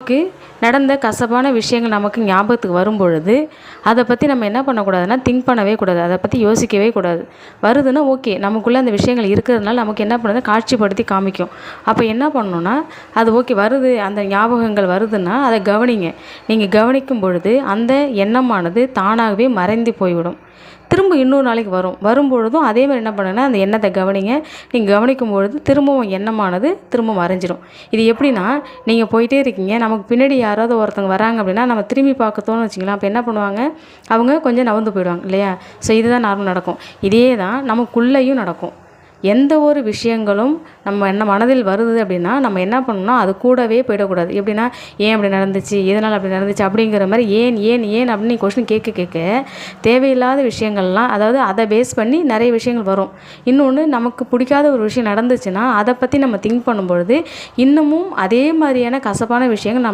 நமக்கு நடந்த கசப்பான விஷயங்கள் நமக்கு ஞாபகத்துக்கு வரும்பொழுது அதை பற்றி நம்ம என்ன பண்ணக்கூடாதுன்னா திங்க் பண்ணவே கூடாது, அதை பற்றி யோசிக்கவே கூடாது. வருதுன்னா ஓகே, நமக்குள்ளே அந்த விஷயங்கள் இருக்கிறதுனால நமக்கு என்ன பண்ணுது, காட்சிப்படுத்தி காமிக்கும். அப்போ என்ன பண்ணணுன்னா, அது ஓகே வருது, அந்த ஞாபகங்கள் வருதுன்னா அதை கவனிங்க. நீங்கள் கவனிக்கும் பொழுது அந்த எண்ணமானது தானாகவே மறைந்து போய்விடும். திரும்ப இன்னொரு நாளைக்கு வரும்பொழுதும் அதே மாதிரி என்ன பண்ணுங்கன்னா அந்த எண்ணத்தை கவனிங்க. நீங்கள் கவனிக்கும் பொழுது திரும்பவும் எண்ணமானது திரும்ப மறைஞ்சிடும். இது எப்படின்னா, நீங்கள் போயிட்டே இருக்கீங்க, நமக்கு பின்னாடி யாராவது ஒருத்தவங்க வராங்க அப்படின்னா நம்ம திரும்பி பார்க்கத்தோன்னு வச்சுக்கலாம். அப்போ என்ன பண்ணுவாங்க, அவங்க கொஞ்சம் நகர்ந்து போயிடுவாங்க இல்லையா? ஸோ இதுதான் நார்மல் நடக்கும். இதே தான் நமக்குள்ளேயும் நடக்கும். எந்த ஒரு விஷயங்களும் நம்ம மனதில் வருது அப்படின்னா நம்ம என்ன பண்ணணும்னா அது கூடவே போயிடக்கூடாது. எப்படின்னா, ஏன் அப்படி நடந்துச்சு, எதனால் அப்படி நடந்துச்சு அப்படிங்கிற மாதிரி ஏன் ஏன் ஏன் அப்படின்னு கொஸ்டின் கேட்க கேட்க தேவையில்லாத விஷயங்கள்லாம், அதாவது அதை பேஸ் பண்ணி நிறைய விஷயங்கள் வரும். இன்னொன்று, நமக்கு பிடிக்காத ஒரு விஷயம் நடந்துச்சுன்னா அதை பற்றி நம்ம திங்க் பண்ணும்பொழுது இன்னமும் அதே மாதிரியான கசப்பான விஷயங்கள்